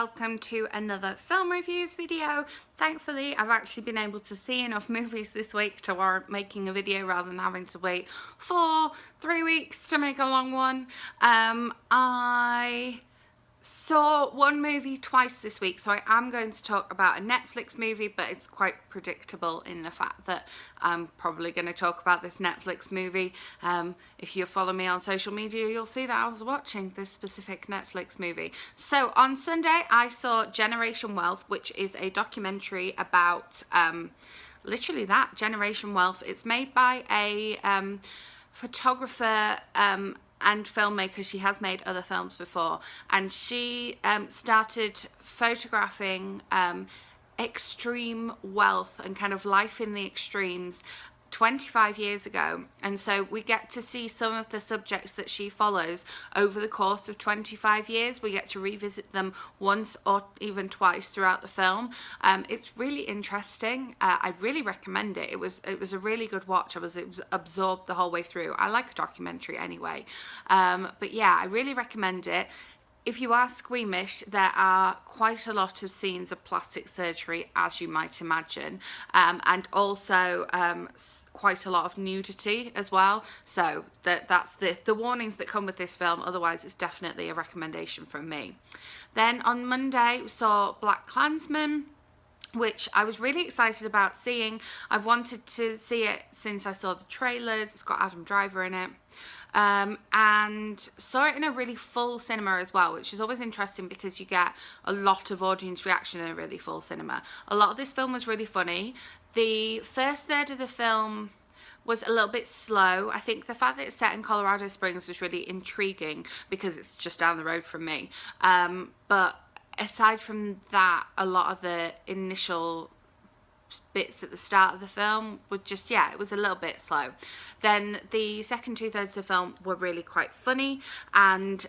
welcome to another film reviews video. Thankfully, I've actually been able to see enough movies this week to warrant making a video rather than having to wait for 3 weeks to make a long one. I saw one movie twice this week, so I am going to talk about a Netflix movie, but it's quite predictable in the fact that I'm probably going to talk about this Netflix movie. If you follow me on social media, you'll see that I was watching this specific Netflix movie. So on Sunday, I saw Generation Wealth, which is a documentary about literally that, Generation Wealth. It's made by a photographer and filmmaker. She has made other films before, and she started photographing extreme wealth and kind of life in the extremes 25 years ago. And so we get to see some of the subjects that she follows over the course of 25 years. We get to revisit them once or even twice throughout the film. It's really interesting. I really recommend it. It was a really good watch. It was absorbed the whole way through. I like a documentary anyway. But yeah, I really recommend it. If you are squeamish, there are quite a lot of scenes of plastic surgery, as you might imagine, and also quite a lot of nudity as well. So that's the warnings that come with this film. Otherwise, it's definitely a recommendation from me. Then on Monday, we saw Blackkklansman, which I was really excited about seeing. I've wanted to see it since I saw the trailers. It's got Adam Driver in it. And saw it in a really full cinema as well, which is always interesting because you get a lot of audience reaction in a really full cinema. A lot of this film was really funny. The first third of the film was a little bit slow. I think the fact that it's set in Colorado Springs was really intriguing because it's just down the road from me. But aside from that, a lot of the initial bits at the start of the film were just, yeah, it was a little bit slow. Then the second 2/3 of the film were really quite funny, and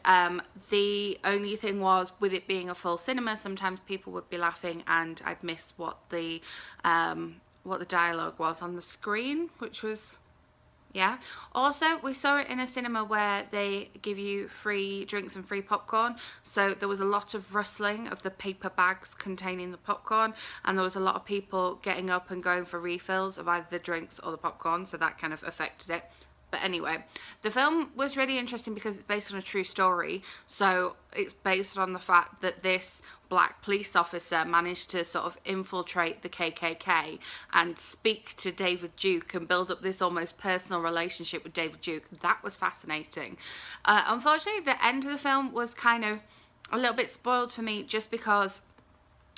the only thing was, with it being a full cinema, sometimes people would be laughing and I'd miss what the dialogue was on the screen, which was, yeah. Also, we saw it in a cinema where they give you free drinks and free popcorn, so there was a lot of rustling of the paper bags containing the popcorn, and there was a lot of people getting up and going for refills of either the drinks or the popcorn, so that kind of affected it. But anyway, the film was really interesting because it's based on a true story. So it's based on the fact that this black police officer managed to sort of infiltrate the KKK and speak to David Duke and build up this almost personal relationship with David Duke. That was fascinating. Unfortunately, the end of the film was kind of a little bit spoiled for me just because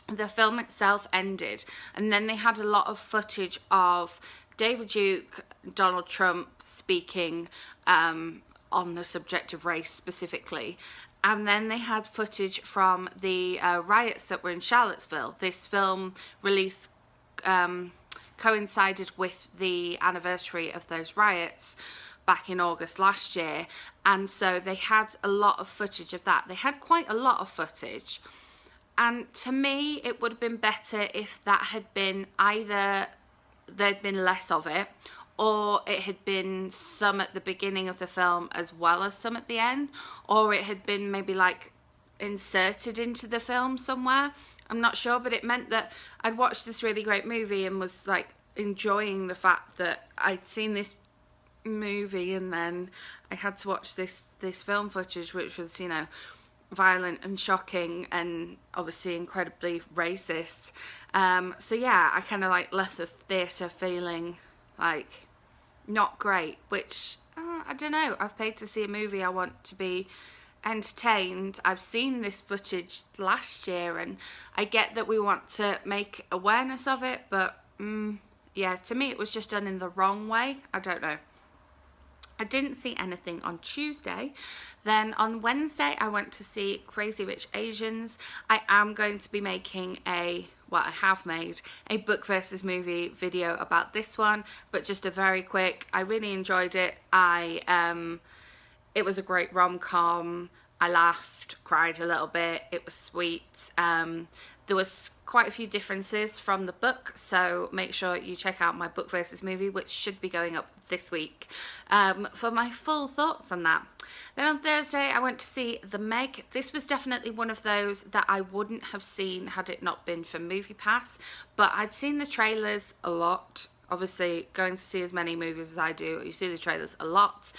the film itself ended, and then they had a lot of footage of David Duke, Donald Trump speaking on the subject of race specifically. And then they had footage from the riots that were in Charlottesville. This film release coincided with the anniversary of those riots back in August last year. And so they had a lot of footage of that. They had quite a lot of footage. And to me, it would have been better if that had been either there'd been less of it, or it had been some at the beginning of the film as well as some at the end, or it had been maybe like inserted into the film somewhere. I'm not sure, but it meant that I'd watched this really great movie and was like enjoying the fact that I'd seen this movie and then I had to watch this film footage, which was, you know, violent and shocking and obviously incredibly racist. So yeah, I kind of like left the theatre feeling like not great, which I don't know. I've paid to see a movie. I want to be entertained. I've seen this footage last year, and I get that we want to make awareness of it, but yeah, to me it was just done in the wrong way. I don't know. I didn't see anything on Tuesday. Then on Wednesday, I went to see Crazy Rich Asians. I am going to be making I have made a book versus movie video about this one, but just a very quick. I really enjoyed it. It was a great rom-com. I laughed, cried a little bit. It was sweet. There was quite a few differences from the book, so make sure you check out my book versus movie, which should be going up this week, for my full thoughts on that. Then on Thursday I went to see The Meg. This was definitely one of those that I wouldn't have seen had it not been for MoviePass, but I'd seen the trailers a lot. Obviously, going to see as many movies as I do, you see the trailers a lot.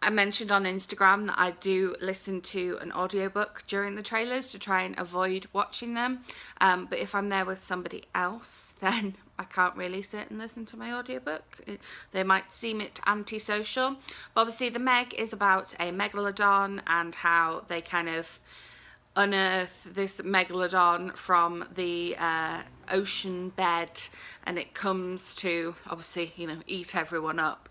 I mentioned on Instagram that I do listen to an audiobook during the trailers to try and avoid watching them. But if I'm there with somebody else, then I can't really sit and listen to my audiobook. They might seem it antisocial. But obviously The Meg is about a megalodon and how they kind of unearth this megalodon from the ocean bed, and it comes to obviously, you know, eat everyone up.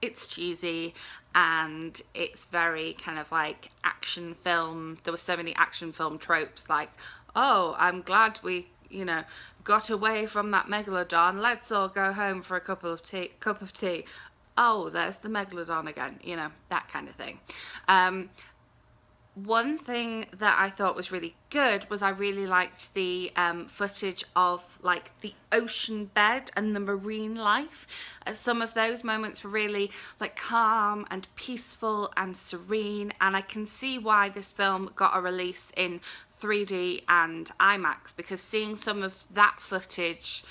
It's cheesy and it's very kind of like action film. There were so many action film tropes like, oh, I'm glad we, you know, got away from that megalodon. Let's all go home for a cup of tea. Oh, there's the megalodon again, you know, that kind of thing. One thing that I thought was really good was I really liked the footage of like the ocean bed and the marine life. Some of those moments were really like calm and peaceful and serene, and I can see why this film got a release in 3D and IMAX, because seeing some of that footage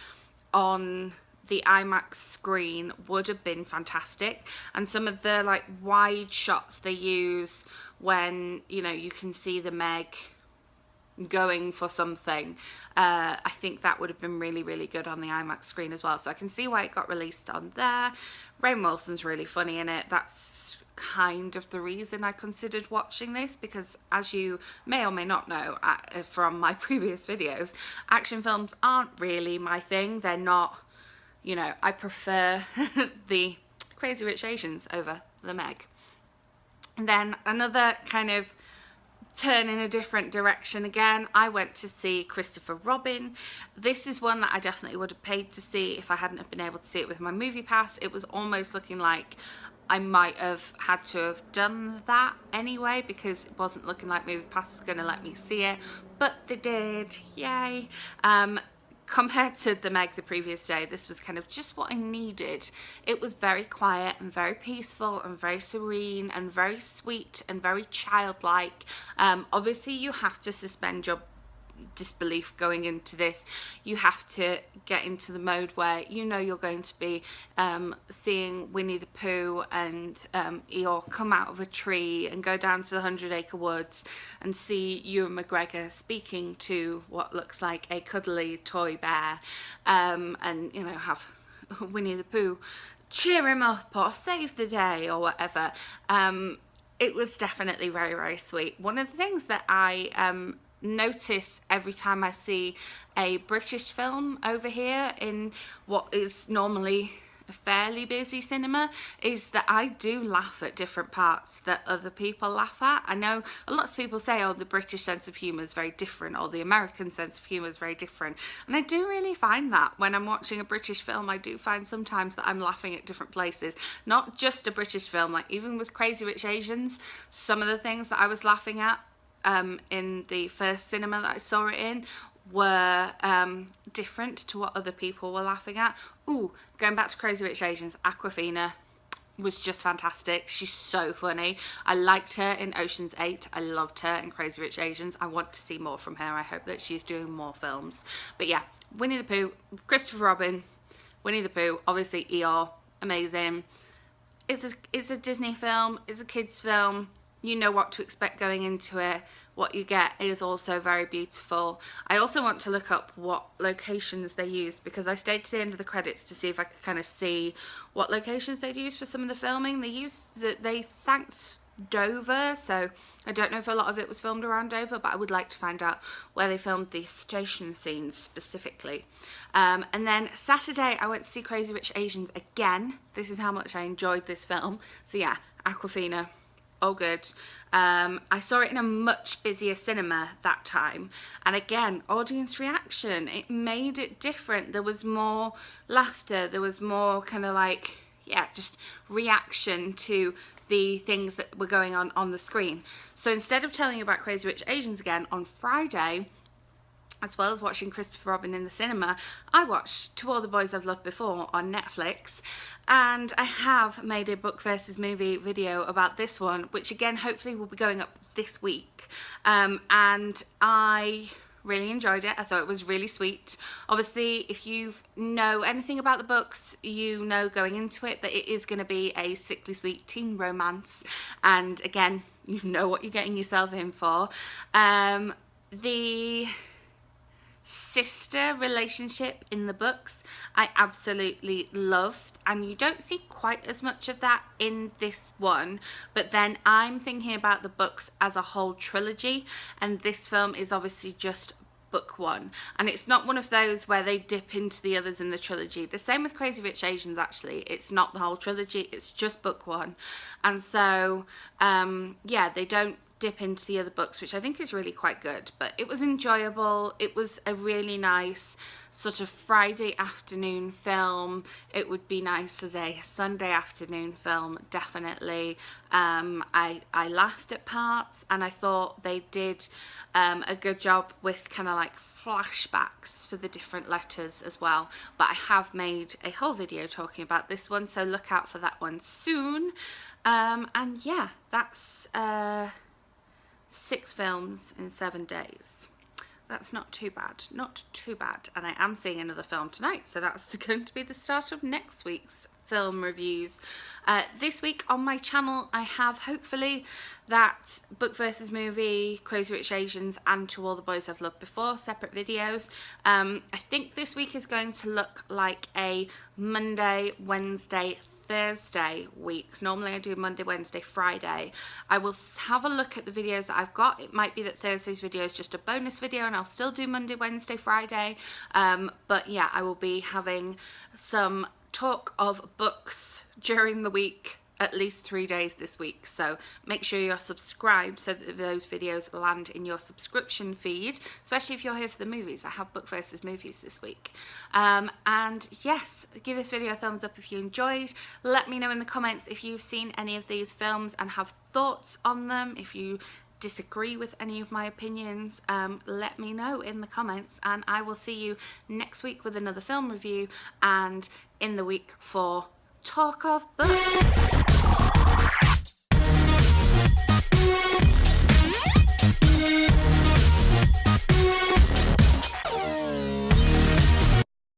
on the IMAX screen would have been fantastic. And some of the like wide shots they use when, you know, you can see the Meg going for something, I think that would have been really, really good on the IMAX screen as well. So I can see why it got released on there. Rainn Wilson's really funny in it. That's kind of the reason I considered watching this, because as you may or may not know from my previous videos, action films aren't really my thing. They're not, you know, I prefer the Crazy Rich Asians over The Meg. And then another kind of turn in a different direction again, I went to see Christopher Robin. This is one that I definitely would have paid to see if I hadn't have been able to see it with my MoviePass. It was almost looking like I might have had to have done that anyway, because it wasn't looking like MoviePass was going to let me see it, but they did, yay. Compared to The Meg the previous day, this was kind of just what I needed. It was very quiet and very peaceful and very serene and very sweet and very childlike. Obviously you have to suspend your disbelief going into this. You have to get into the mode where you know you're going to be seeing Winnie the Pooh and Eeyore come out of a tree and go down to the 100-acre woods and see Ewan McGregor speaking to what looks like a cuddly toy bear, and, you know, have Winnie the Pooh cheer him up or save the day or whatever. It was definitely very, very sweet. One of the things that I notice every time I see a British film over here in what is normally a fairly busy cinema is that I do laugh at different parts that other people laugh at. I know a lot of people say, oh, the British sense of humour is very different, or the American sense of humour is very different, and I do really find that when I'm watching a British film. I do find sometimes that I'm laughing at different places, not just a British film, like even with Crazy Rich Asians, some of the things that I was laughing at in the first cinema that I saw it in were different to what other people were laughing at. Ooh, going back to Crazy Rich Asians, Aquafina was just fantastic. She's so funny. I liked her in Ocean's 8. I loved her in Crazy Rich Asians. I want to see more from her. I hope that she's doing more films. But yeah, Winnie the Pooh, Christopher Robin, Winnie the Pooh, obviously Eeyore, amazing. It's a Disney film, it's a kids film. You know what to expect going into it. What you get is also very beautiful. I also want to look up what locations they used, because I stayed to the end of the credits to see if I could kind of see what locations they'd used for some of the filming. They thanked Dover, so I don't know if a lot of it was filmed around Dover, but I would like to find out where they filmed the station scenes specifically. And then Saturday I went to see Crazy Rich Asians again. This is how much I enjoyed this film. So yeah, Aquafina, all good. I saw it in a much busier cinema that time, and again, audience reaction, it made it different. There was more laughter, there was more kind of like, yeah, just reaction to the things that were going on the screen. So instead of telling you about Crazy Rich Asians again, on Friday, as well as watching Christopher Robin in the cinema, I watched To All the Boys I've Loved Before on Netflix, and I have made a book versus movie video about this one, which again hopefully will be going up this week, and I really enjoyed it. I thought it was really sweet. Obviously, if you know anything about the books, you know going into it that it is going to be a sickly sweet teen romance, and again, you know what you're getting yourself in for. The sister relationship in the books I absolutely loved, and you don't see quite as much of that in this one, but then I'm thinking about the books as a whole trilogy, and this film is obviously just book one, and it's not one of those where they dip into the others in the trilogy. The same with Crazy Rich Asians, actually. It's not the whole trilogy, it's just book one, and so yeah, they don't dip into the other books, which I think is really quite good. But it was enjoyable. It was a really nice sort of Friday afternoon film. It would be nice as a Sunday afternoon film, definitely. I laughed at parts, and I thought they did a good job with kind of like flashbacks for the different letters as well. But I have made a whole video talking about this one, so look out for that one soon. And yeah, that's 6 films in 7 days. That's not too bad, not too bad. And I am seeing another film tonight, so that's going to be the start of next week's film reviews. This week on my channel I have hopefully that book versus movie, Crazy Rich Asians, and To All the Boys I've Loved Before, separate videos. I think this week is going to look like a Monday, Wednesday, Thursday week. Normally I do Monday, Wednesday, Friday. I will have a look at the videos that I've got. It might be that Thursday's video is just a bonus video and I'll still do Monday, Wednesday, Friday. But yeah, I will be having some talk of books during the week, at least 3 days this week, so make sure you're subscribed so that those videos land in your subscription feed, especially if you're here for the movies. I have book versus movies this week. And yes, give this video a thumbs up if you enjoyed. Let me know in the comments if you've seen any of these films and have thoughts on them. If you disagree with any of my opinions, let me know in the comments, and I will see you next week with another film review, and in the week for Talk of Books.